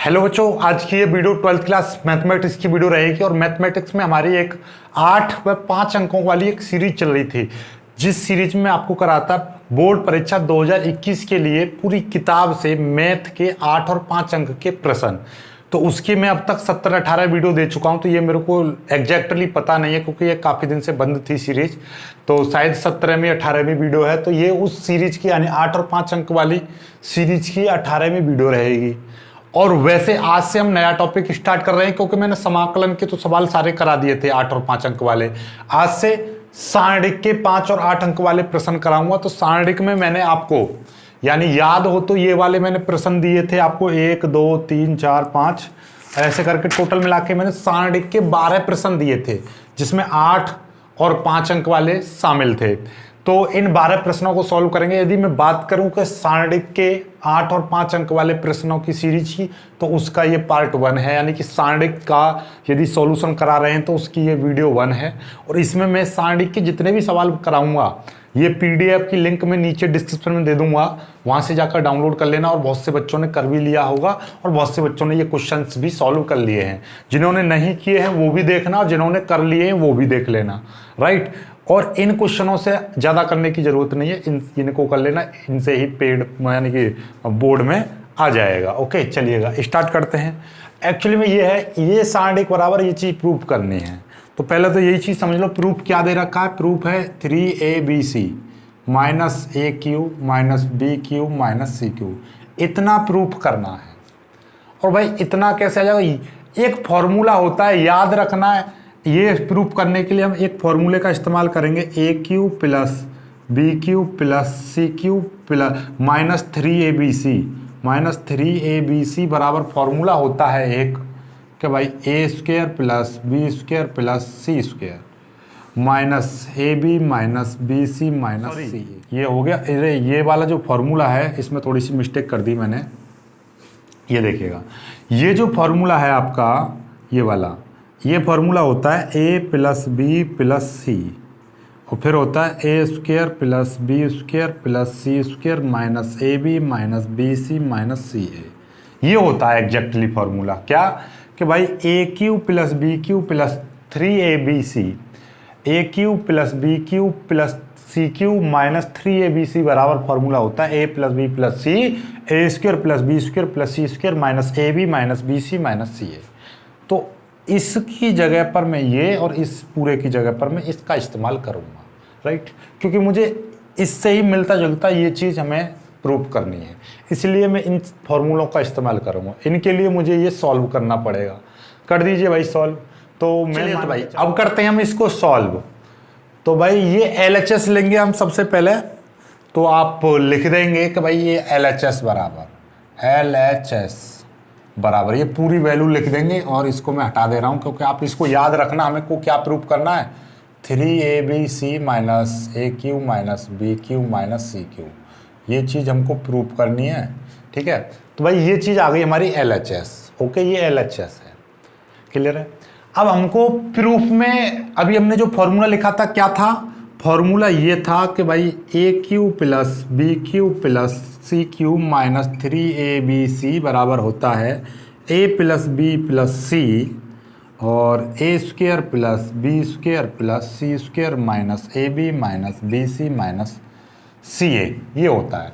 Hello बच्चों, आज की ये वीडियो 12th क्लास मैथमेटिक्स की वीडियो रहेगी और मैथमेटिक्स में हमारी एक 8 व 5 अंकों वाली एक सीरीज चल रही थी, जिस सीरीज में आपको कराता बोर्ड परीक्षा 2021 के लिए पूरी किताब से मैथ के 8 और 5 अंक के प्रश्न। तो उसकी मैं अब तक 17-18 वीडियो दे चुका हूं, तो ये मेरे को एग्जैक्टली पता नहीं है क्योंकि ये काफ़ी दिन से बंद थी सीरीज। तो शायद 17वीं 18वीं वीडियो है, तो ये उस सीरीज की यानी 8 और 5 अंक वाली सीरीज की 18वीं वीडियो रहेगी। और वैसे आज से हम नया टॉपिक स्टार्ट कर रहे हैं क्योंकि मैंने समाकलन के तो सवाल सारे करा दिए थे 8 और 5 अंक वाले। आज से सारणिक के 5 और 8 अंक वाले प्रश्न कराऊंगा। तो सारणिक में मैंने आपको यानी याद हो तो ये वाले मैंने प्रश्न दिए थे आपको 1 2 3 4 5 ऐसे करके टोटल मिला के मैंने सारणिक के 12 प्रश्न दिए थे, जिसमें 8 और 5 अंक वाले शामिल थे। तो इन 12 प्रश्नों को सॉल्व करेंगे। यदि मैं बात करूं कि सारणिक के 8 और 5 अंक वाले प्रश्नों की सीरीज की, तो उसका ये पार्ट 1 है, यानी कि सारणिक का यदि सॉल्यूशन करा रहे हैं तो उसकी ये वीडियो 1 है। और इसमें मैं सारणिक के जितने भी सवाल कराऊंगा ये पीडीएफ की लिंक मैं नीचे डिस्क्रिप्शन में दे दूंगा, वहां से जाकर डाउनलोड कर लेना। और बहुत से बच्चों ने कर भी लिया होगा और बहुत से बच्चों ने ये क्वेश्चंस भी सॉल्व कर लिए हैं। जिन्होंने नहीं किए हैं वो भी देखना और जिन्होंने कर लिए हैं वो भी देख लेना, राइट। और इन क्वेश्चनों से ज़्यादा करने की ज़रूरत नहीं है, इनको कर लेना, इनसे ही पेड यानी कि बोर्ड में आ जाएगा। ओके, चलिएगा स्टार्ट करते हैं। एक्चुअली में ये है, ये सारणिक बराबर ये चीज़ प्रूफ करनी है। तो पहले तो यही चीज़ समझ लो, प्रूफ क्या दे रखा है। प्रूफ है 3abc minus A cube minus B cube minus C cube, इतना प्रूफ करना है। और भाई इतना कैसे आ जाएगा, एक फॉर्मूला होता है, याद रखना है। ये प्रूफ करने के लिए हम एक फॉर्मूले का इस्तेमाल करेंगे, A cube plus B cube plus C cube plus minus 3abc बराबर फॉर्मूला होता है एक कि भाई A square plus B square plus C square minus A B minus B C minus C. ये हो गया। ये वाला जो फॉर्मूला है इसमें थोड़ी सी मिस्टेक कर दी मैंने, ये देखिएगा। ये जो फॉर्मूला है आपका ये वाला, ये फॉर्मूला होता है A plus B plus C, और फिर होता है A square plus B square plus C square minus A B minus B C minus C A. ये होता है एग्जैक्टली फॉर्मूला। क्या कि भाई A cube plus B cube plus 3abc, A cube plus B cube plus C cube minus 3abc बराबर formula होता है A plus B plus C, A square plus B square plus C square minus A B minus B C minus C A. तो इसकी जगह पर मैं ये और इस पूरे की जगह पर मैं इसका इस्तेमाल करूँगा, राइट, क्योंकि मुझे इससे ही मिलता जुलता ये चीज़ हमें प्रूव करनी है, इसलिए मैं इन फॉर्मूलों का इस्तेमाल करूँगा। इनके लिए मुझे ये सॉल्व करना पड़ेगा। कर दीजिए भाई सॉल्व। तो मैं तो भाई अब करते हैं हम इसको सॉल्व। तो भाई ये LHS लेंगे हम सबसे पहले। तो आप लिख देंगे कि भाई ये LHS बराबर ये पूरी वैल्यू लिख देंगे, और इसको मैं हटा दे रहा हूँ क्योंकि आप इसको याद रखना, हमें को क्या प्रूफ करना है, 3abc minus A cube minus B cube minus C cube, ये चीज़ हमको प्रूफ करनी है, ठीक है। तो भाई ये चीज़ आ गई हमारी LHS। ओके, ये LHS है, क्लियर है। अब हमको प्रूफ में अभी हमने जो फॉर्मूला लिखा था क्या था, फॉर्मूला ये था कि भाई A cube plus B cube plus C cube minus 3abc बराबर होता है A plus B plus C और A square plus B square plus C square minus A B minus B C minus C A, ये होता है।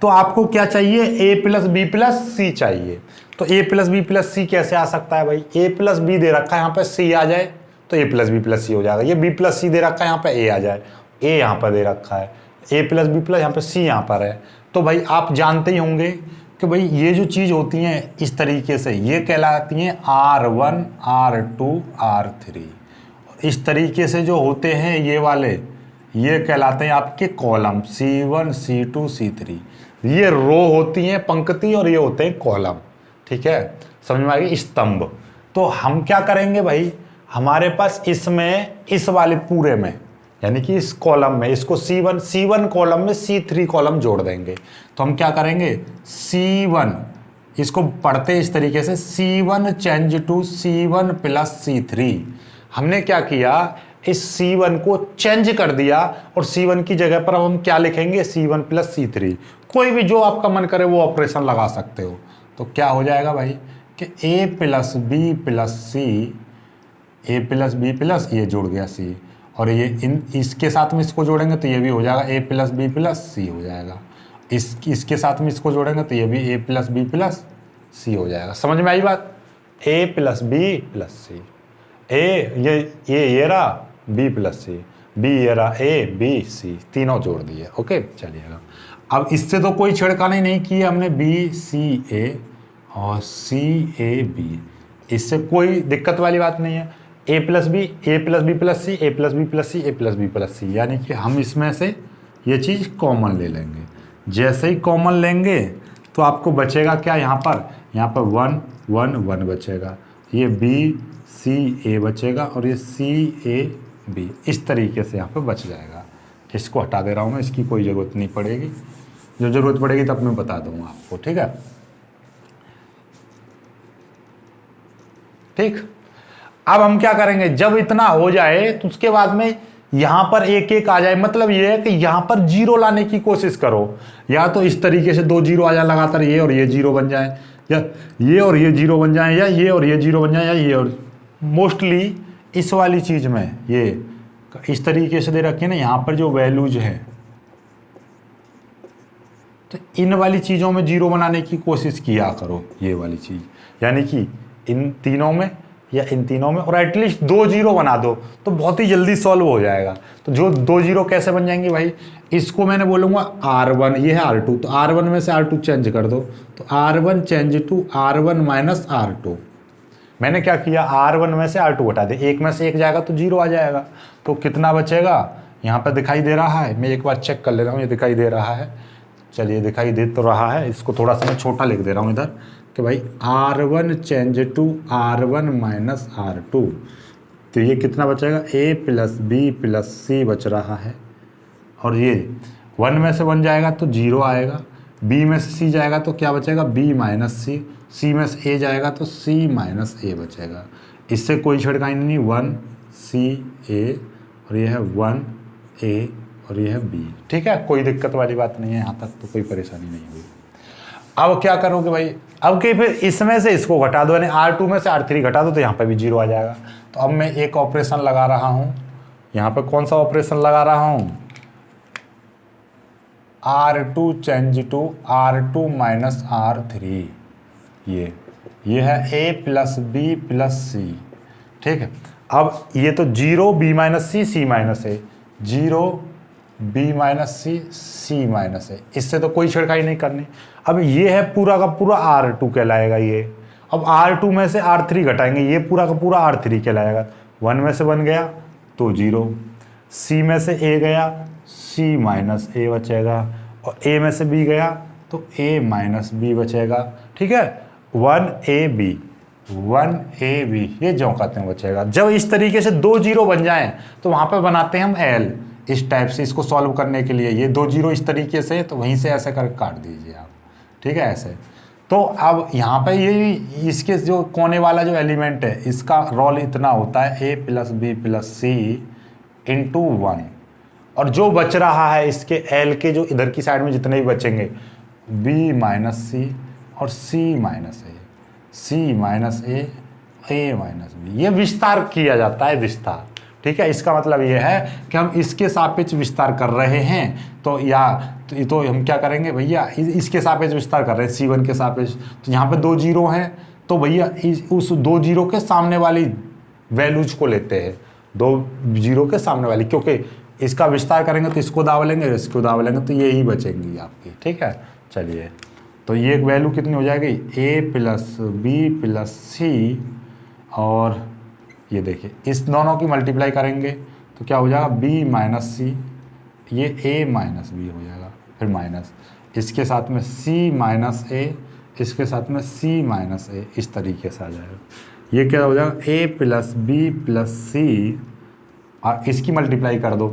तो आपको क्या चाहिए, A plus B plus C चाहिए। तो A plus B plus C कैसे आ सकता है भाई, ए प्लस बी दे रखा है, यहाँ पे सी आ जाए तो ए प्लस बी प्लस सी हो जाएगा। ये बी प्लस सी दे रखा है, यहाँ पे ए आ जाए, ए यहाँ पर दे रखा है, ए प्लस बी प्लस यहाँ पे सी यहाँ पर है। तो भाई आप जानते ही होंगे कि भाई ये जो चीज़ होती हैं इस तरीके से ये कहलाती हैं R1 R2 R3। इस तरीके से जो होते हैं ये वाले, ये कहलाते हैं आपके कॉलम C1 C2 C3। ये रो होती हैं पंक्ति और ये होते हैं कॉलम, ठीक है, समझ में आ गई, स्तंभ। तो हम क्या करेंगे भाई, हमारे पास इसमें इस वाले पूरे में यानी कि इस कॉलम में इसको C1 कॉलम में C3 कॉलम जोड़ देंगे। तो हम क्या करेंगे, C1 इसको पढ़ते इस तरीके से, C1 change to C1 plus C3। हमने क्या किया, इस C1 को चेंज कर दिया और C1 की जगह पर अब हम क्या लिखेंगे, C1 प्लस C3। कोई भी जो आपका मन करे वो ऑपरेशन लगा सकते हो। तो क्या हो जाएगा भाई कि a plus B plus C, A plus B plus ये जुड़ गया सी, और ये इसके साथ में इसको जोड़ेंगे तो ये भी हो जाएगा a प्लस बी प्लस सी हो जाएगा। इसके साथ में इसको जोड़ेंगे तो ये भी a प्लस बी प्लस सी हो जाएगा। समझ में आई बात? a प्लस बी प्लस सी, ये रहा b प्लस सी, b ये रहा a b c, तीनों जोड़ दिए। ओके चलिएगा, अब इससे तो कोई छेड़खानी नहीं की हमने, b c a और c a b, इससे कोई दिक्कत वाली बात नहीं है। a plus B, A plus B plus C, A plus B plus C, A plus B plus C, यानी कि हम इसमें से ये चीज़ कॉमन ले लेंगे। जैसे ही कॉमन लेंगे तो आपको बचेगा क्या यहाँ पर 1 1 1 बचेगा, ये b c a बचेगा और ये c a b, इस तरीके से यहाँ पर बच जाएगा। इसको हटा दे रहा हूँ मैं, इसकी कोई ज़रूरत नहीं पड़ेगी, जो ज़रूरत पड़ेगी तब मैं बता दूँगा आपको। ठीक है, ठीक। अब हम क्या करेंगे, जब इतना हो जाए तो उसके बाद में यहां पर एक एक आ जाए, मतलब ये है कि यहां पर जीरो लाने की कोशिश करो, या तो इस तरीके से 2 जीरो आ जाए लगातार, ये और ये जीरो बन जाए, या ये और ये जीरो बन जाए, या ये और ये जीरो बन जाए, या ये और, मोस्टली इस वाली चीज में ये इस तरीके से दे रखी है ना, यहां पर जो वैल्यूज है तो इन वाली चीजों में जीरो बनाने की कोशिश किया करो, ये वाली चीज, यानी कि इन तीनों में या इन तीनों में, और एटलीस्ट 2 जीरो बना दो तो बहुत ही जल्दी सॉल्व हो जाएगा। तो जो 2 जीरो कैसे बन जाएंगे भाई, इसको मैंने बोलूँगा R1, ये है R2, तो R1 में से R2 चेंज कर दो, तो R1 change to R1 minus R2। मैंने क्या किया, R1 में से R2 हटा दे, एक में से एक जाएगा तो जीरो आ जाएगा, तो कितना बचेगा, यहाँ पर दिखाई दे रहा है, मैं एक बार चेक कर ले रहा हूँ, ये दिखाई दे रहा है, चलिए दिखाई दे तो रहा है, इसको थोड़ा सा मैं छोटा लिख दे रहा हूँ इधर कि भाई R1 change to R1 minus R2, तो ये कितना बचेगा, a प्लस बी प्लस सी बच रहा है, और ये 1 में से 1 जाएगा तो 0 आएगा, b में से c जाएगा तो क्या बचेगा, b माइनस सी, c में से a जाएगा तो c माइनस a बचेगा। इससे कोई छेड़खानी नहीं, 1 c a और ये है 1 a और ये है b। ठीक है, कोई दिक्कत वाली बात नहीं है, यहाँ तक तो कोई परेशानी नहीं हुई। अब क्या करोगे भाई, अब कि फिर इसमें से इसको घटा दो, यानी R2 में से R3 घटा दो तो यहाँ पे भी जीरो आ जाएगा। तो अब मैं एक ऑपरेशन लगा रहा हूँ, यहाँ पे कौन सा ऑपरेशन लगा रहा हूँ, R2 change to R2 minus R3, ये है a प्लस बी प्लस सी। ठीक है, अब ये तो 0 b माइनस सी, सी माइनस ए, 0 b माइनस सी, सी माइनस ए, इससे तो कोई छिड़काई नहीं करनी। अब ये है पूरा का पूरा R2 कहलाएगा ये, अब R2 में से R3 घटाएंगे, ये पूरा का पूरा R3 कहलाएगा। 1 में से 1 गया तो 0, C में से A गया C माइनस A बचेगा, और A में से B गया तो A माइनस B बचेगा। ठीक है, 1AB ये जो कहते हैं बचेगा। जब इस तरीके से 2 जीरो बन जाएं तो वहाँ पे बनाते हैं हम L, इस टाइप से इसको सॉल्व करने के लिए। ये 2 जीरो इस तरीके से, तो वहीं से ऐसे कर काट दीजिए आप। ठीक है, ऐसे। तो अब यहाँ पे ये इसके जो कोने वाला जो एलिमेंट है, इसका रोल इतना होता है a plus B plus C into 1, और जो बच रहा है इसके L के जो इधर की साइड में जितने भी बचेंगे, b माइनस सी और c minus A, c minus A, a minus B, ये विस्तार किया जाता है, विस्तार। ठीक है, इसका मतलब ये है कि हम इसके सापेक्ष विस्तार कर रहे हैं, तो तो हम क्या करेंगे भैया, इसके सापेक्ष विस्तार कर रहे हैं C1 के सापेक्ष, तो यहाँ पे 2 जीरो हैं, तो भैया उस 2 जीरो के सामने वाली वैल्यूज को लेते हैं, 2 जीरो के सामने वाली, क्योंकि इसका विस्तार करेंगे तो इसको दाव लेंगे, इसको दाव लेंगे, तो यही बचेंगी आपकी। ठीक है, चलिए, तो ये वैल्यू कितनी हो जाएगी, a plus B plus C, और ये देखिए इस दोनों की मल्टीप्लाई करेंगे तो क्या हो जाएगा, b माइनस सी, ये a माइनस बी हो जाएगा, फिर माइनस इसके साथ में c माइनस a, इसके साथ में c माइनस a, इस तरीके से आ जाएगा। ये क्या हो जाएगा, a plus B plus C, और इसकी मल्टीप्लाई कर दो,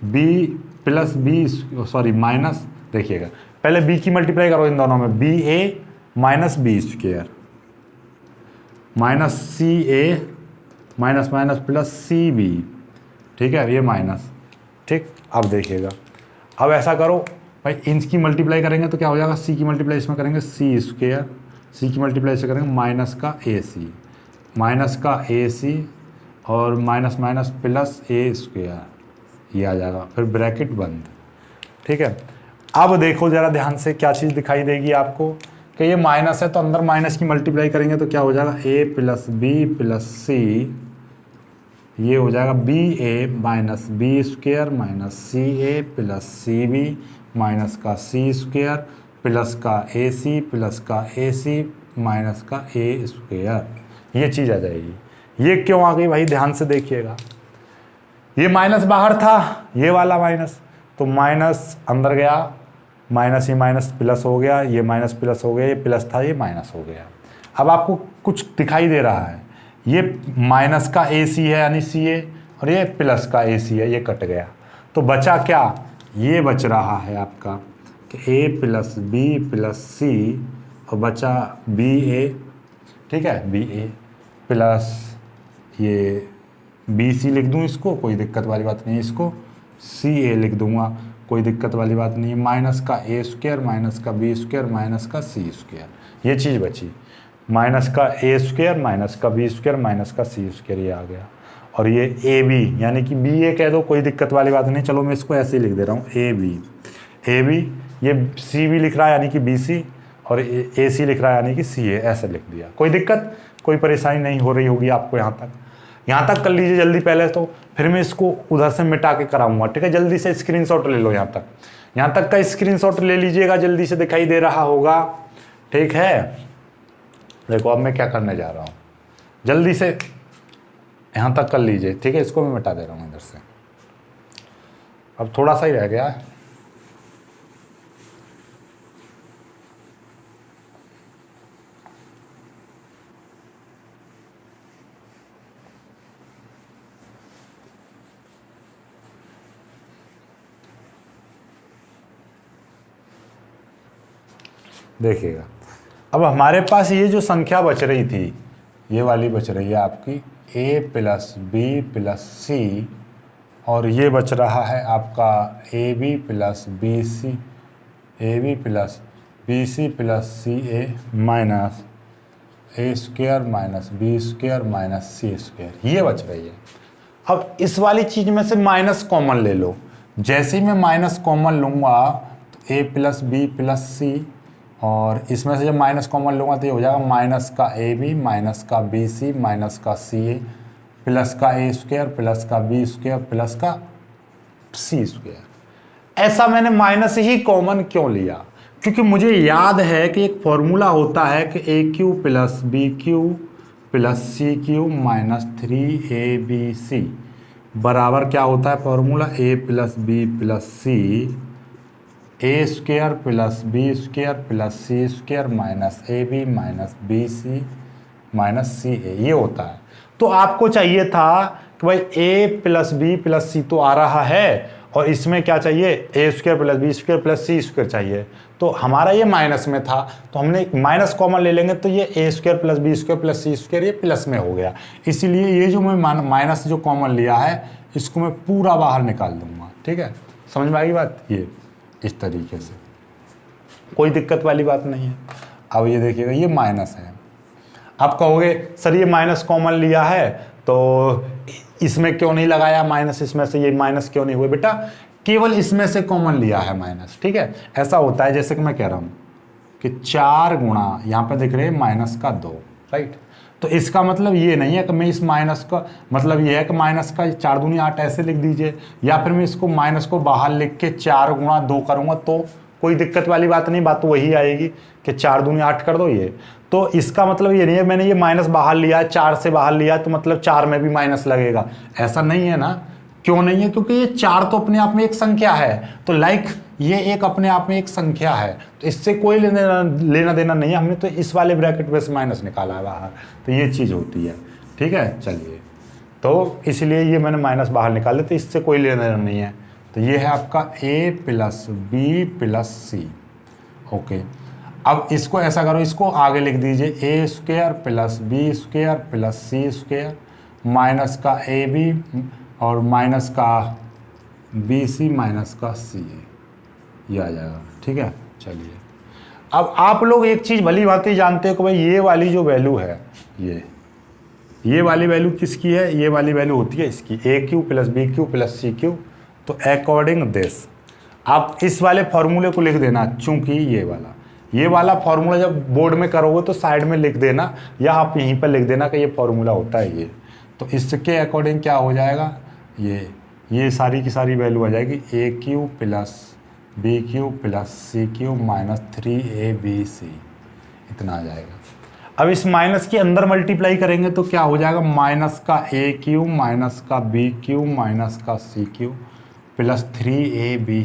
b plus B, sorry minus, देखिएगा पहले b की मल्टीप्लाई करो इन दोनों में, ba minus B square minus C A minus minus plus C B. ठीक है, ये माइनस। ठीक, अब देखिएगा, अब ऐसा करो, भाई इसकी मल्टीप्लाई करेंगे तो क्या हो जाएगा, सी की मल्टीप्लाई इसमें करेंगे सी स्क्वायर, सी की मल्टीप्लाई से करेंगे माइनस का ए सी, माइनस का ए सी और माइनस माइनस प्लस ए स्क्वायर, ये आ जाएगा, फिर ब्रैकेट बंद। ठीक है, अब देखो ज़रा ध्यान से क्या चीज़ दिखाई देगी आपको कि ये माइनस है तो अंदर माइनस की मल्टीप्लाई करेंगे तो क्या हो जाएगा, ए प्लस बी प्लस सी, ये हो जाएगा B A minus B square minus C A plus C B minus का सी स्क्वायर प्लस का ए सी प्लस का ए सी माइनस का ए स्क्वायर, ये चीज़ आ जाएगी। ये क्यों आ गई भाई, ध्यान से देखिएगा, ये माइनस बाहर था, ये वाला माइनस, तो माइनस अंदर गया, माइनस ही माइनस प्लस हो गया, ये माइनस प्लस हो गया, ये प्लस था ये माइनस हो गया। अब आपको कुछ दिखाई दे रहा है, ये माइनस का ए सी है यानी सी ए, और ये प्लस का ए सी है, ये कट गया, तो बचा क्या, ये बच रहा है आपका कि ए प्लस बी प्लस सी, और बचा बी ए, ठीक है, बी ए प्लस ये बी सी लिख दूँ इसको, कोई दिक्कत वाली बात नहीं है, इसको सी ए लिख दूँगा, कोई दिक्कत वाली बात नहीं है, माइनस का ए स्क्वायर माइनस का बी स्क्वायर माइनस का सी स्क्वायर, ये चीज़ बची, माइनस का ए स्क्वायर माइनस का बी स्क्वायर माइनस का सी स्क्वायर, ये आ गया। और ये ए बी यानी कि बी ए कह दो, कोई दिक्कत वाली बात नहीं, चलो मैं इसको ऐसे ही लिख दे रहा हूँ, ए बी, ये सी बी लिख रहा है यानी कि बी सी, और ए सी लिख रहा है यानी कि सी ए, ऐसे लिख दिया, कोई दिक्कत कोई परेशानी नहीं हो रही होगी आपको। यहाँ तक कर लीजिए जल्दी पहले, तो फिर मैं इसको उधर से मिटा के कराऊंगा, ठीक है, जल्दी से स्क्रीनशॉट ले लो, यहाँ तक का स्क्रीनशॉट ले लीजिएगा, जल्दी से दिखाई दे रहा होगा, ठीक है। देखो अब मैं क्या करने जा रहा हूँ, जल्दी से यहाँ तक कर लीजिए, ठीक है, इसको मैं मिटा दे रहा हूँ इधर से, अब थोड़ा सा ही रह गया है। देखिएगा, अब हमारे पास ये जो संख्या बच रही थी, ये वाली बच रही है आपकी a plus B plus C, और ये बच रहा है आपका A B plus B C, A B plus B C plus C A minus A square minus B square minus C square, ये बच रही है। अब इस वाली चीज़ में से माइनस कॉमन ले लो, जैसे ही मैं माइनस कॉमन लूँगा तो A plus B plus C, और इसमें से जब माइनस कॉमन लूँगा तो ये हो जाएगा माइनस का ए बी माइनस का बी सी माइनस का सी ए प्लस का ए स्क्वायर प्लस का बी स्क्वायर प्लस का सी स्क्वायर। ऐसा मैंने माइनस ही कॉमन क्यों लिया, क्योंकि मुझे याद है कि एक फॉर्मूला होता है कि A cube plus B cube plus C cube minus 3ab बराबर क्या होता है formula, A plus B plus C, A square plus B square plus C square minus A B minus B C minus C A, ये होता है। तो आपको चाहिए था कि भाई A plus B plus C तो आ रहा है, और इसमें क्या चाहिए, A square plus B square plus C square चाहिए, तो हमारा ये माइनस में था, तो हमने माइनस कॉमन ले लेंगे तो ये A square plus B square plus C square ये प्लस में हो गया। इसीलिए ये जो मैं माइनस जो कॉमन लिया है इसको मैं पूरा बाहर निकाल दूंगा, ठीक है, समझ में आएगी बात, ये इस तरीके से कोई दिक्कत वाली बात नहीं है। अब ये देखिएगा ये माइनस है, आप कहोगे सर ये माइनस कॉमन लिया है तो इसमें क्यों नहीं लगाया माइनस, इसमें से ये माइनस क्यों नहीं हुए, बेटा केवल इसमें से कॉमन लिया है माइनस, ठीक है। ऐसा होता है जैसे कि मैं कह रहा हूँ कि 4 गुणा यहाँ पे दिख रहे हैं माइनस का 2, राइट, तो इसका मतलब ये नहीं है कि मैं इस माइनस का मतलब ये है कि माइनस का 4 दूनी 8 ऐसे लिख दीजिए, या फिर मैं इसको माइनस को बाहर लिख के 4 गुणा 2 करूँगा तो कोई दिक्कत वाली बात नहीं, बात तो वही आएगी कि 4 दूनी 8 कर दो ये, तो इसका मतलब ये नहीं है मैंने ये माइनस बाहर लिया है, 4 से बाहर लिया तो मतलब 4 में भी माइनस लगेगा, ऐसा नहीं है ना। क्यों नहीं है, क्योंकि ये 4 तो अपने आप में एक संख्या है, तो लाइक ये एक अपने आप में एक संख्या है, तो इससे कोई लेना देना नहीं है, हमने तो इस वाले ब्रैकेट में से माइनस निकाला है बाहर, तो ये चीज़ होती है, ठीक है। चलिए, तो इसलिए ये मैंने माइनस बाहर निकाल दिया, तो इससे कोई लेना देना नहीं है, तो ये है आपका a plus B plus C, okay. अब इसको ऐसा करो, इसको आगे लिख दीजिए A square plus B square plus C square minus का ए बी और माइनस का बी सी माइनस का सी ए, ये आ जाएगा। ठीक है, चलिए अब आप लोग एक चीज़ भली भांति जानते हो कि भाई ये वाली जो वैल्यू है, ये वाली वैल्यू किसकी है, ये वाली वैल्यू होती है इसकी, A cube plus B cube plus C cube. तो अकॉर्डिंग दिस आप इस वाले फॉर्मूले को लिख देना, चूंकि ये वाला फॉर्मूला जब बोर्ड में करोगे तो साइड में लिख देना, या आप यहीं पर लिख देना कि ये फॉर्मूला होता है ये। तो इसके अकॉर्डिंग क्या हो जाएगा, ये सारी की सारी वैल्यू आ जाएगी A cube plus B cube plus C cube minus 3ab, इतना आ जाएगा। अब इस माइनस के अंदर मल्टीप्लाई करेंगे तो क्या हो जाएगा, माइनस का ए क्यू माइनस का बी क्यू माइनस का सी क्यू प्लस 3ab।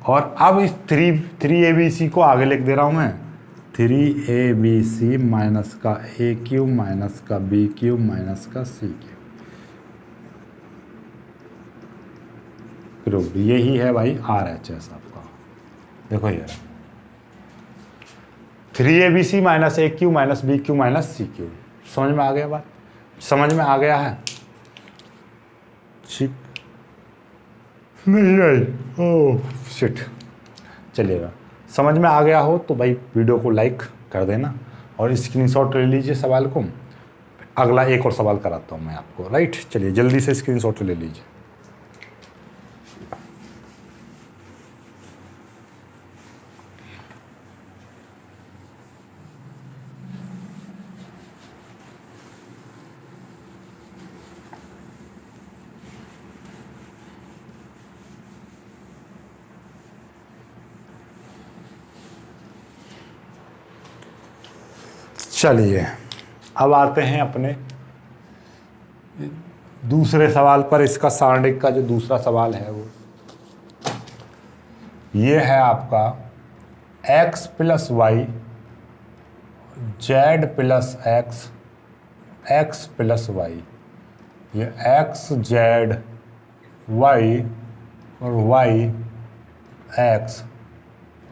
और अब इस 3ab को आगे लिख दे रहा हूँ मैं, 3ab माइनस का ए क्यू माइनस का बी क्यू माइनस का सी क्यू। यही है भाई RHS आपका। देखो ये 3abc minus A cube minus B cube minus C cube. समझ में आ गया बात, समझ में आ गया है? ठीक नहीं आई, ओह शिट। चलिएगा, समझ में आ गया हो तो भाई वीडियो को लाइक कर देना और स्क्रीनशॉट ले लीजिए सवाल को। अगला एक और सवाल कराता हूँ मैं आपको, राइट। चलिए जल्दी से स्क्रीनशॉट ले लीजिए। चलिए अब आते हैं अपने दूसरे सवाल पर। इसका सारणिक का जो दूसरा सवाल है वो ये है आपका x plus Y Z plus X X plus Y. ये x जेड वाई और वाई एक्स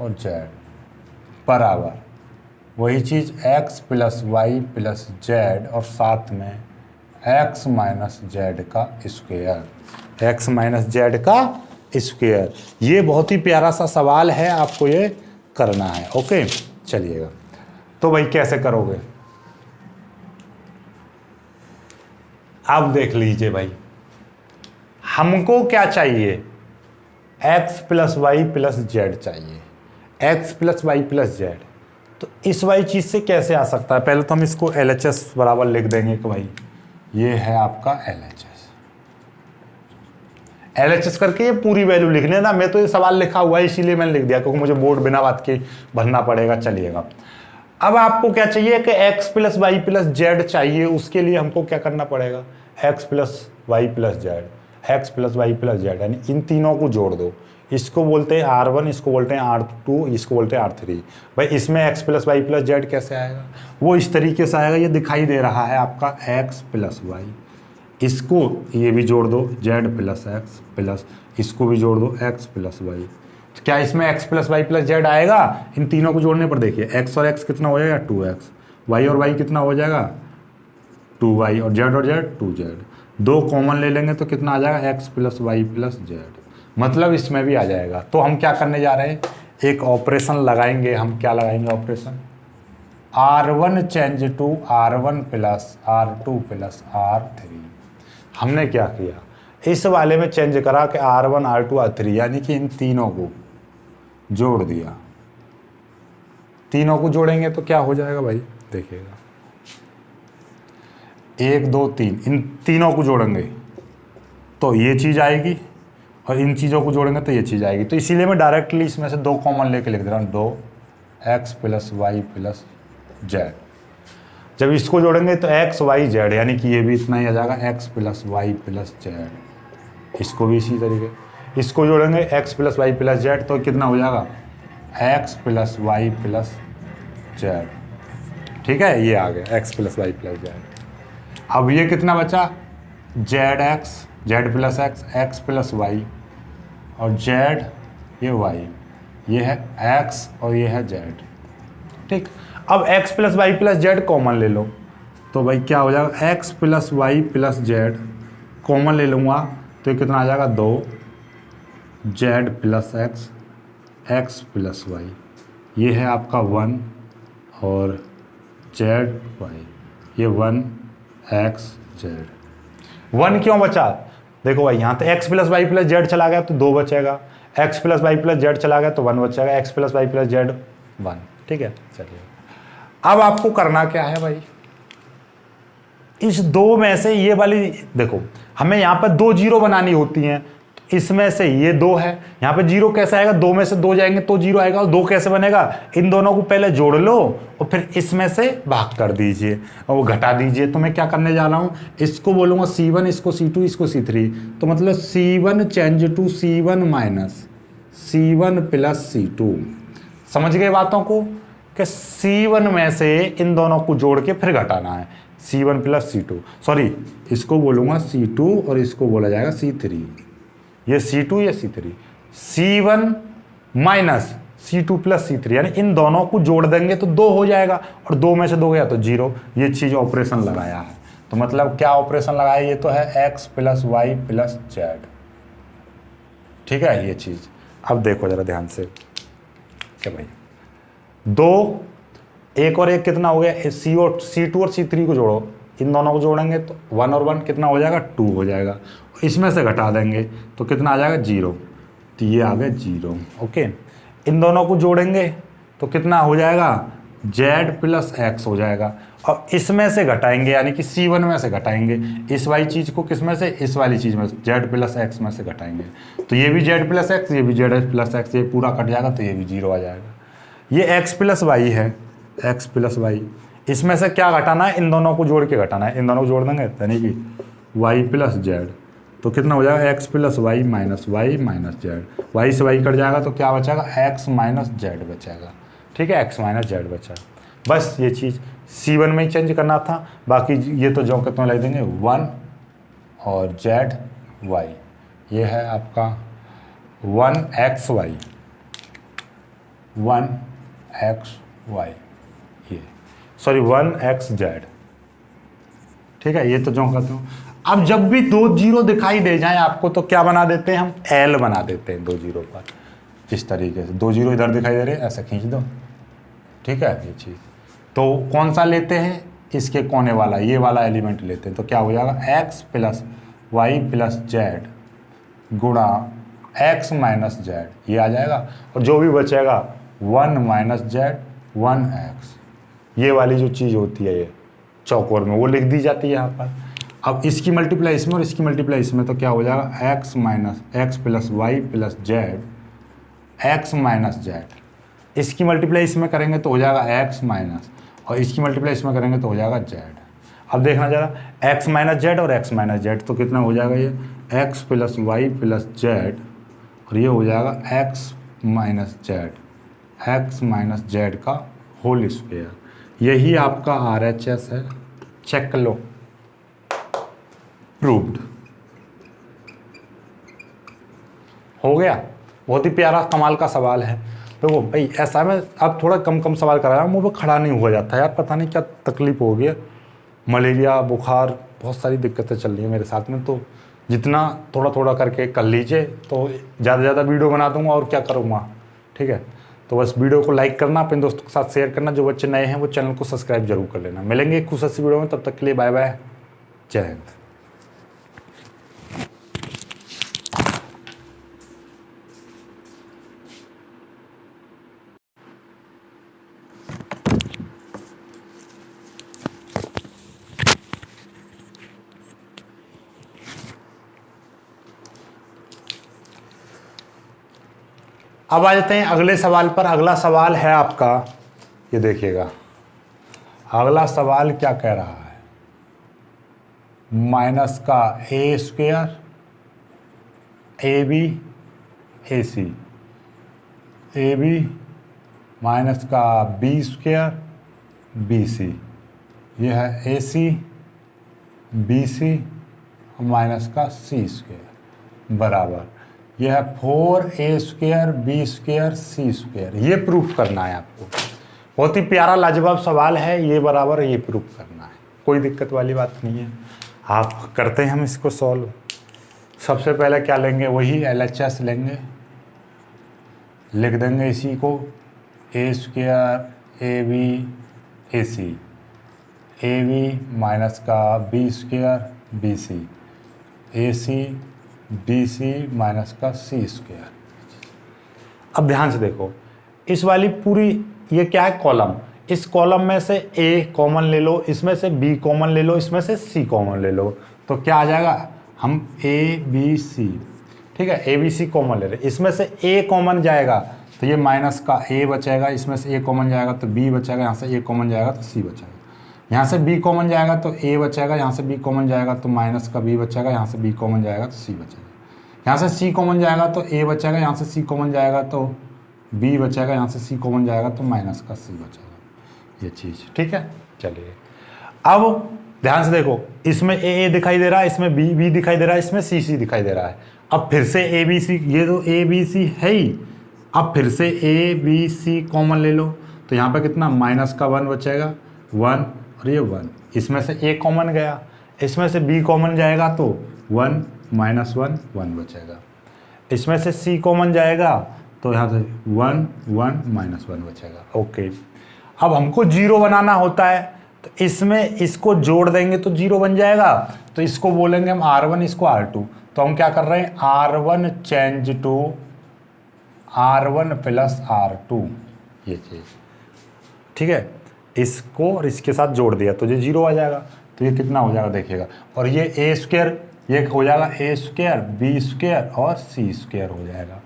और जेड बराबर वही चीज़ x plus Y plus Z और साथ में x माइनस जेड का स्क्वायर, x माइनस जेड का स्क्वायर। ये बहुत ही प्यारा सा सवाल है, आपको ये करना है। ओके चलिएगा, तो भाई कैसे करोगे आप देख लीजिए। भाई हमको क्या चाहिए, x plus Y plus Z चाहिए, x plus Y plus Z. तो इस वाली चीज़ से कैसे आ सकता है, पहले तो हम इसको LHS बराबर लिख देंगे कि भाई ये है आपका LHS करके ये पूरी वैल्यू लिख लेना। मैं तो ये सवाल लिखा हुआ है इसीलिए मैंने लिख दिया, क्योंकि मुझे बोर्ड बिना बात के भरना पड़ेगा। चलिएगा, अब आपको क्या चाहिए कि x plus Y plus Z चाहिए। उसके लिए हमको क्या करना पड़ेगा, x plus Y plus Z, X plus Y plus Z, यानी इन तीनों को जोड़ दो। इसको बोलते हैं R1, इसको बोलते हैं R2, इसको बोलते हैं R3। भाई इसमें x plus Y plus Z कैसे आएगा, वो इस तरीके से आएगा। ये दिखाई दे रहा है आपका x प्लस वाई, इसको ये भी जोड़ दो z प्लस एक्स प्लस इसको भी जोड़ दो x प्लस वाई। तो क्या इसमें x plus Y plus Z आएगा? इन तीनों को जोड़ने पर देखिए x और x कितना हो जाएगा 2x, y और y कितना हो जाएगा 2y और z 2z। दो कॉमन ले लेंगे तो कितना आ जाएगा x plus Y plus Z, मतलब इसमें भी आ जाएगा। तो हम क्या करने जा रहे हैं, एक ऑपरेशन लगाएंगे। हम क्या लगाएंगे operation, R1 change to R1 plus R2 plus R3। हमने क्या किया, इस वाले में चेंज करा कि R1 R2 R3, यानी कि इन तीनों को जोड़ दिया। तीनों को जोड़ेंगे तो क्या हो जाएगा भाई, देखिएगा 1 2 3, इन तीनों को जोड़ेंगे तो ये चीज़ आएगी और इन चीज़ों को जोड़ेंगे तो ये चीज़ आएगी। तो इसीलिए मैं डायरेक्टली इसमें से दो कॉमन लेके लिख दे रहा हूँ, 2x plus Y plus Z. जब इसको जोड़ेंगे तो x y z, यानी कि ये भी इतना ही आ जाएगा x plus Y plus Z. इसको भी इसी तरीके इसको जोड़ेंगे x plus Y plus Z, तो कितना हो जाएगा x plus Y plus Z. ठीक है, ये आ गया x plus Y plus Z. अब ये कितना बचा, Z plus X plus Y और जेड ये वाई, ये है एक्स और ये है जेड। ठीक, अब x plus Y plus Z common ले लो तो भाई क्या हो जाएगा, x plus Y plus Z common ले लूँगा तो ये कितना आ जाएगा 2 Z plus X X plus Y, ये है आपका 1 और जेड वाई, ये 1 एक्स जेड। 1 क्यों बचा? देखो भाई यहाँ तो X plus Y plus Z चला गया तो 2 बचेगा, X plus Y plus Z चला गया तो 1 बचेगा, X plus Y plus Z 1। ठीक है, चलिए अब आपको करना क्या है भाई, इस दो में से ये वाली, देखो हमें यहाँ पर 2 जीरो बनानी होती हैं, इसमें से ये 2 है, यहाँ पे जीरो कैसे आएगा, 2 में से 2 जाएंगे तो जीरो आएगा, और 2 कैसे बनेगा, इन दोनों को पहले जोड़ लो और फिर इसमें से भाग कर दीजिए और वो घटा दीजिए। तो मैं क्या करने जा रहा हूँ, इसको बोलूँगा C1, इसको C2, इसको C3, तो मतलब C1 change to C1 minus C1 plus C2। समझ गए बातों को कि C1 में से इन दोनों को जोड़ के फिर घटाना है, C1 प्लस C2, सॉरी इसको बोलूँगा C2 और इसको बोला जाएगा C3, ये C2 ये C3, C1 minus C2 plus C3, यानी इन दोनों को जोड़ देंगे तो 2 हो जाएगा, और 2 में से 2 गया तो 0। ये चीज़ ऑपरेशन लगाया है, तो मतलब क्या ऑपरेशन लगाया, ये तो है x plus Y plus Z. ठीक है ये चीज़। अब देखो जरा ध्यान से क्या भाई, 2 1 और 1 कितना हो गया, C2 और C3 को जोड़ो, इन दोनों को जोड़ेंगे तो 1 और 1 कितना हो जाएगा, 2 हो जाएगा, इसमें से घटा देंगे तो कितना आ जाएगा, 0, तो ये आ गया 0। ओके, इन दोनों को जोड़ेंगे तो कितना हो जाएगा, z प्लस x हो जाएगा, और इसमें से घटाएंगे यानी कि C1 में से घटाएंगे इस वाली चीज़ को, किस में से, इस वाली चीज़ में, z प्लस x में से घटाएंगे, तो ये भी z प्लस x, ये भी z प्लस x, ये पूरा कट जाएगा तो ये भी 0 आ जाएगा। ये x प्लस वाई है, x प्लस वाई, इसमें से क्या घटाना है, इन दोनों को जोड़ के घटाना है, इन दोनों को जोड़ देंगे यानी कि y प्लस जेड, तो कितना हो जाएगा, x plus Y minus Z, Y से वाई कट जाएगा तो क्या बचेगा, x माइनस जेड बचेगा। ठीक है, x माइनस जेड बचा, बस ये चीज़ C1 में ही चेंज करना था, बाकी ये तो जो कितना लिख देंगे 1 और जेड वाई, ये है आपका 1xy, 1xy, ये सॉरी 1xz। ठीक है, ये तो जो कहते हूँ। अब जब भी 2 जीरो दिखाई दे जाए आपको तो क्या बना देते हैं, हम L बना देते हैं 2 जीरो पर, इस तरीके से 2 जीरो इधर दिखाई दे रहे हैं, ऐसा खींच दो। ठीक है ये चीज़, तो कौन सा लेते हैं, इसके कोने वाला, ये वाला एलिमेंट लेते हैं, तो क्या हो जाएगा, x plus Y plus Z गुणा x माइनस जेड, ये आ जाएगा, और जो भी बचेगा 1 माइनस जेड 1x, ये वाली जो चीज़ होती है ये चौकोर में वो लिख दी जाती है यहाँ पर। अब इसकी मल्टीप्लाई इसमें और इसकी मल्टीप्लाई इसमें, तो क्या हो जाएगा, x minus X plus Y plus Z x minus Z, इसकी मल्टीप्लाई इसमें करेंगे तो हो जाएगा x माइनस, और इसकी मल्टीप्लाई इसमें करेंगे तो हो जाएगा z। अब देखना जरा, x माइनस जेड और x माइनस जेड, तो कितना हो जाएगा, ये x plus Y plus Z, और ये हो जाएगा x माइनस जेड का होल स्क्वायर। यही आपका RHS है, चेक लो, प्रूव्ड हो गया। बहुत ही प्यारा कमाल का सवाल है। देखो भाई ऐसा में अब थोड़ा कम सवाल कराया, मुँह पे खड़ा नहीं हुआ जाता यार, पता नहीं क्या तकलीफ हो गई है, मलेरिया बुखार बहुत सारी दिक्कतें चल रही है मेरे साथ में, तो जितना थोड़ा करके कर लीजिए, तो ज़्यादा वीडियो बना दूंगा और क्या करूँगा। ठीक है, तो बस वीडियो को लाइक करना, अपने दोस्तों के साथ शेयर करना, जो बच्चे नए हैं वो चैनल को सब्सक्राइब जरूर कर लेना। मिलेंगे एक खुश वीडियो में, तब तक के लिए बाय बाय, जय हिंद। अब आ जाते हैं अगले सवाल पर। अगला सवाल है आपका, ये देखिएगा, अगला सवाल क्या कह रहा है, माइनस का a square AB AC, AB minus का B स्क्वायर BC, ये है AC BC माइनस का C स्क्वायर बराबर, यह है 4a square B square C square. ये प्रूफ करना है आपको। बहुत ही प्यारा लाजवाब सवाल है, ये बराबर ये प्रूफ करना है, कोई दिक्कत वाली बात नहीं है। आप करते हैं हम इसको सॉल्व। सबसे पहले क्या लेंगे, वही LHS लेंगे, लिख देंगे इसी को A square A B A C, A B minus का B square B C, A C B C minus का सी स्क्वायर। अब ध्यान से देखो, इस वाली पूरी ये क्या है, कॉलम, इस कॉलम में से ए कॉमन ले लो, इसमें से बी कॉमन ले लो, इसमें से सी कॉमन ले लो, तो क्या आ जाएगा, हम ए बी सी, ठीक है, ए बी सी कॉमन ले रहे, इसमें से ए कॉमन जाएगा तो ये माइनस का ए बचेगा, इसमें से ए कॉमन जाएगा तो बी बचेगा, यहाँ से ए कॉमन जाएगा तो सी बचेगा, यहाँ से बी कॉमन जाएगा तो ए बचेगा, यहाँ से बी कॉमन जाएगा तो माइनस का बी बचेगा, यहाँ से बी कॉमन जाएगा तो सी बचेगा, यहाँ से सी कॉमन जाएगा तो ए बचेगा, यहाँ से सी कॉमन जाएगा तो बी बचेगा, यहाँ से सी कॉमन जाएगा तो माइनस का सी बचेगा, ये चीज़, ठीक है। चलिए अब ध्यान से देखो, इसमें ए दिखाई दे रहा है, इसमें बी बी दिखाई दे रहा है, इसमें सी सी दिखाई दे रहा है। अब फिर से ए बी सी, ये तो ए बी सी है ही, अब फिर से ए बी सी कॉमन ले लो तो यहाँ पे कितना, माइनस का 1 बचेगा, 1 और ये 1, इसमें से ए कॉमन गया, इसमें से बी कॉमन जाएगा तो 1 माइनस 1 1 बचेगा, इसमें से सी कॉमन जाएगा तो यहाँ से 1 1 माइनस 1 बचेगा। ओके, अब हमको 0 बनाना होता है तो इसमें इसको जोड़ देंगे तो 0 बन जाएगा, तो इसको बोलेंगे हम R1, इसको R2, तो हम क्या कर रहे हैं, R1 change to R1 plus R2, ये चीज़, ठीक है, इसको और इसके साथ जोड़ दिया तो ये 0 आ जाएगा, तो ये कितना हो जाएगा देखिएगा, और ये ए स्क्वायर, ये हो जाएगा ए स्क्वायर बी स्क्वायर और सी स्क्वायर हो जाएगा।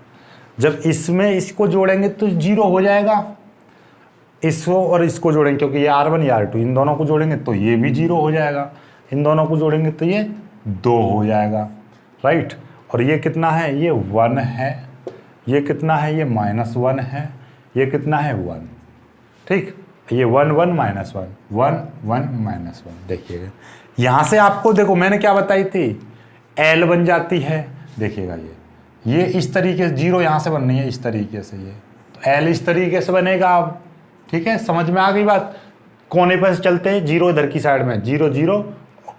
जब इसमें इसको जोड़ेंगे तो 0 हो जाएगा, इसको और इसको जोड़ेंगे क्योंकि ये R1 ये R2, इन दोनों को जोड़ेंगे तो ये भी 0 हो जाएगा, इन दोनों को जोड़ेंगे तो ये 2 हो जाएगा, राइट। और ये कितना है, ये 1 है, ये कितना है, ये -1 है, ये कितना है 1, ठीक, ये 1 1 माइनस 1 1 1 माइनस 1, देखिएगा यहाँ से आपको देखो मैंने क्या बताई थी, L बन जाती है, देखिएगा ये इस तरीके से 0 यहाँ से बननी है, इस तरीके से ये, तो L इस तरीके से बनेगा। अब ठीक है, समझ में आ गई बात, कोने पर से चलते हैं, 0 इधर की साइड में, 0 0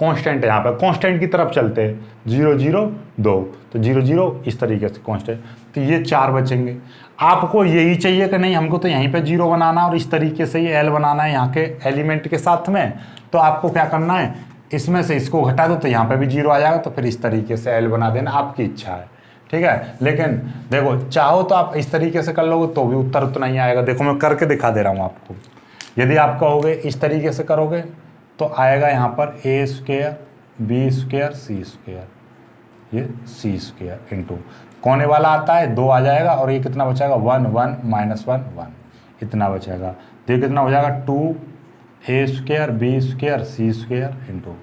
कांस्टेंट है, यहाँ पर कांस्टेंट की तरफ चलते हैं, 0 0 2, तो 0 0 इस तरीके से कांस्टेंट, तो ये 4 बचेंगे। आपको यही चाहिए कि नहीं, हमको तो यहीं पे 0 बनाना और इस तरीके से ये L बनाना है यहाँ के एलिमेंट के साथ में, तो आपको क्या करना है, इसमें से इसको घटा दो तो यहाँ पे भी 0 आ जाएगा, तो फिर इस तरीके से L बना देना, आपकी इच्छा है, ठीक है। लेकिन देखो चाहो तो आप इस तरीके से कर लोगे तो भी उत्तर उतना ही आएगा। देखो मैं करके दिखा दे रहा हूँ आपको, यदि आप कहोगे इस तरीके से करोगे तो आएगा यहाँ पर ए स्क्वायर बी स्क्वायर सी स्क्वायर, ये सी स्क्वायर इंटू कोने वाला आता है 2 आ जाएगा, और ये कितना बचेगा 1 1 माइनस 1 1, इतना बचेगा, तो ये कितना हो जाएगा 2 ए स्क्वायर बी स्क्वायर सी स्क्वायर इंटू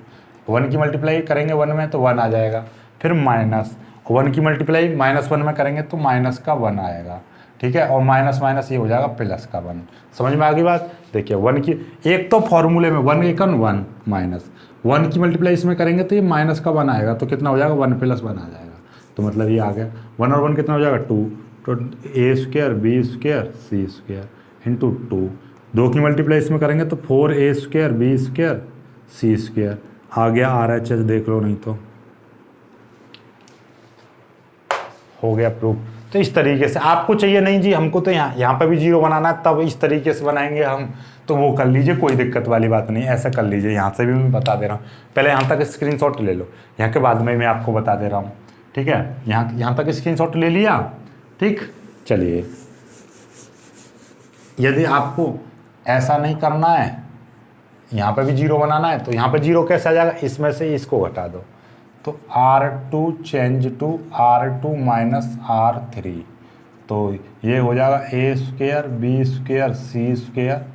1 की मल्टीप्लाई करेंगे 1 में तो 1 आ जाएगा, फिर माइनस 1 की मल्टीप्लाई -1 में करेंगे तो माइनस का 1 आएगा, ठीक है, और माइनस माइनस ये हो जाएगा प्लस का 1। समझ में आ गई बात। देखिए 1 की एक तो फॉर्मूले में 1 1 1 माइनस 1 की मल्टीप्लाई इसमें करेंगे तो ये माइनस का 1 आएगा, तो कितना हो जाएगा 1 + 1 आ जाएगा, तो मतलब ये आ गया 1 और 1 कितना हो जाएगा 2, तो ए स्क्वायर बी स्क्वायर सी स्क्वायर इंटू 2 की मल्टीप्लाई इसमें करेंगे तो 4a स्क्वायर बी स्क्वायर सी स्क्वायर आ गया, RHS देख लो नहीं तो हो गया प्रूफ। तो इस तरीके से आपको चाहिए, नहीं जी हमको तो यहाँ पे भी 0 बनाना है, तब इस तरीके से बनाएंगे हम, तो वो कर लीजिए, कोई दिक्कत वाली बात नहीं, ऐसा कर लीजिए। यहाँ से भी मैं बता दे रहा हूँ, पहले यहाँ तक स्क्रीनशॉट ले लो, यहाँ के बाद में मैं आपको बता दे रहा हूँ, ठीक है। यहाँ तक स्क्रीनशॉट ले लिया, ठीक। चलिए यदि आपको ऐसा नहीं करना है, यहाँ पे भी 0 बनाना है, तो यहाँ पे 0 कैसे आ जाएगा, इसमें से इसको घटा दो, तो R2 change to R2 minus R3, तो ये हो जाएगा ए स्क्वायर बी स्क्वायर सी स्क्वायर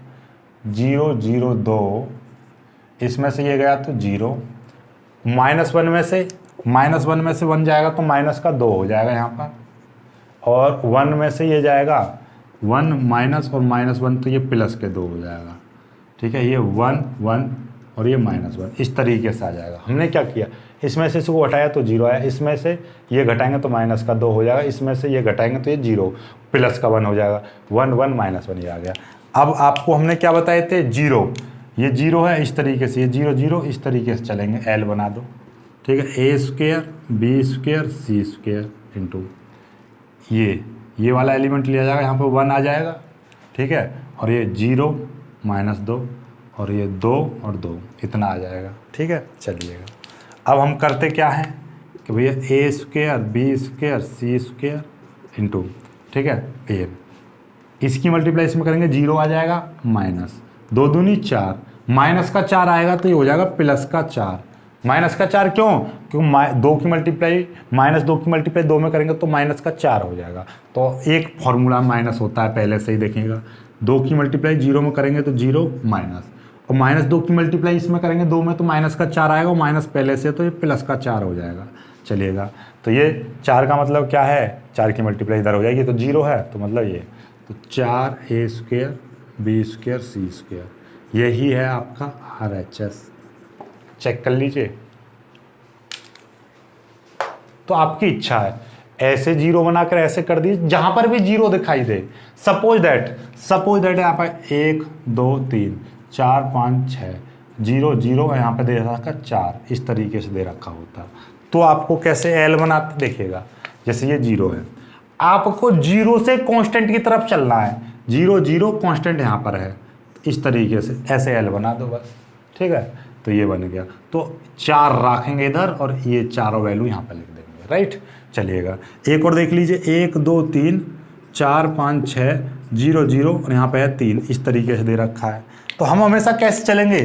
0 0 2, इसमें से ये गया तो 0, -1 में से 1 जाएगा तो माइनस का 2 हो जाएगा यहाँ पर, और 1 में से ये जाएगा 1 माइनस और -1 तो ये प्लस के 2 हो जाएगा, ठीक है। ये 1 1 और ये -1 इस तरीके से आ जाएगा। हमने क्या किया, इसमें से इसको घटाया तो 0 आया, इसमें से ये घटाएंगे तो माइनस का 2 हो जाएगा, इसमें से ये घटाएंगे तो ये 0 प्लस का 1 हो जाएगा, 1 1 -1 ये आ गया। अब आपको हमने क्या बताए थे, 0, ये 0 है इस तरीके से, ये 0 0 इस तरीके से चलेंगे, L बना दो, ठीक है। A square B square C square into ये ये वाला एलिमेंट लिया जाएगा, यहाँ पे 1 आ जाएगा, ठीक है, और ये 0 -2 और ये 2 और 2 इतना आ जाएगा, ठीक है। चलिएगा अब हम करते क्या हैं कि भैया a² b² c² इंटू, ठीक है, a, इसकी मल्टीप्लाई इसमें करेंगे 0 आ जाएगा, माइनस 2 दूनी 4, माइनस का 4 आएगा तो ये हो जाएगा प्लस का 4। माइनस का 4 क्यों? क्योंकि 2 की मल्टीप्लाई -2 की मल्टीप्लाई 2 में करेंगे तो माइनस का 4 हो जाएगा। तो एक फॉर्मूला माइनस होता है, पहले से ही देखिएगा। 2 की मल्टीप्लाई 0 में करेंगे तो 0 माइनस, और -2 की मल्टीप्लाई इसमें करेंगे 2 में तो माइनस का 4 आएगा, माइनस पहले से तो ये प्लस का 4 हो जाएगा। चलिएगा तो ये 4 का मतलब क्या है, 4 की मल्टीप्लाई इधर हो जाएगी तो 0 है, तो मतलब ये तो 4a² b² c², यही है आपका RHS। चेक कर लीजिए। तो आपकी इच्छा है ऐसे 0 बनाकर ऐसे कर दीजिए, जहां पर भी 0 दिखाई दे। सपोज दैट यहाँ पर 1 2 3 4 5 6 0 0 यहाँ पे दे रखा 4, इस तरीके से दे रखा होता तो आपको कैसे L बनाते देखिएगा। जैसे ये 0 है, आपको 0 से कांस्टेंट की तरफ चलना है, 0 0 कांस्टेंट यहाँ पर है, इस तरीके से ऐसे L बना दो बस, ठीक है। तो ये बन गया, तो 4 रखेंगे इधर और ये चारों वैल्यू यहाँ पर लिख देंगे, राइट। चलिएगा एक और देख लीजिए, 1 2 3 4 5 6 0 0 और यहाँ पे है 3, इस तरीके से दे रखा है। तो हम हमेशा कैसे चलेंगे,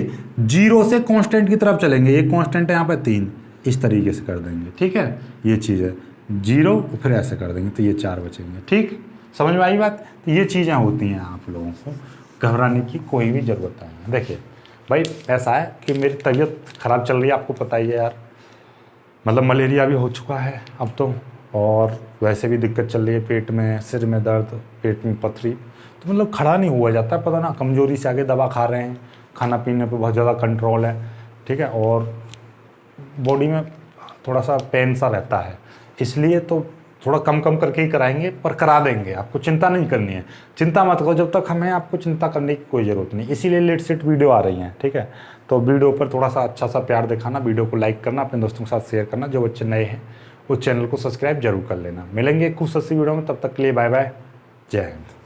0 से कांस्टेंट की तरफ चलेंगे, ये कांस्टेंट है यहाँ पे 3, इस तरीके से कर देंगे, ठीक है। ये चीज़ है 0 फिर ऐसे कर देंगे तो ये 4 बचेंगे, ठीक, समझ में आई बात। तो ये चीज़ें होती हैं, आप लोगों को घबराने की कोई भी ज़रूरत नहीं है। देखिए भाई ऐसा है कि मेरी तबीयत ख़राब चल रही है, आपको पता ही है यार, मतलब मलेरिया भी हो चुका है अब तो, और वैसे भी दिक्कत चल रही है, पेट में, सिर में दर्द, पेट में पथरी, तो मतलब खड़ा नहीं हुआ जाता है, पता ना, कमज़ोरी से आगे दवा खा रहे हैं, खाना पीने पे बहुत ज़्यादा कंट्रोल है, ठीक है, और बॉडी में थोड़ा सा पेन सा रहता है, इसलिए तो थोड़ा कम करके ही कराएंगे, पर करा देंगे, आपको चिंता नहीं करनी है। चिंता मत करो, जब तक हमें आपको चिंता करने की कोई ज़रूरत नहीं, इसीलिए लेट सेट वीडियो आ रही हैं, ठीक है। तो वीडियो पर थोड़ा सा अच्छा सा प्यार दिखाना, वीडियो को लाइक करना, अपने दोस्तों के साथ शेयर करना, जो बच्चे नए हैं उस चैनल को सब्सक्राइब जरूर कर लेना। मिलेंगे कुछ सस्ती वीडियो में, तब तक के लिए बाय बाय, जय हिंद।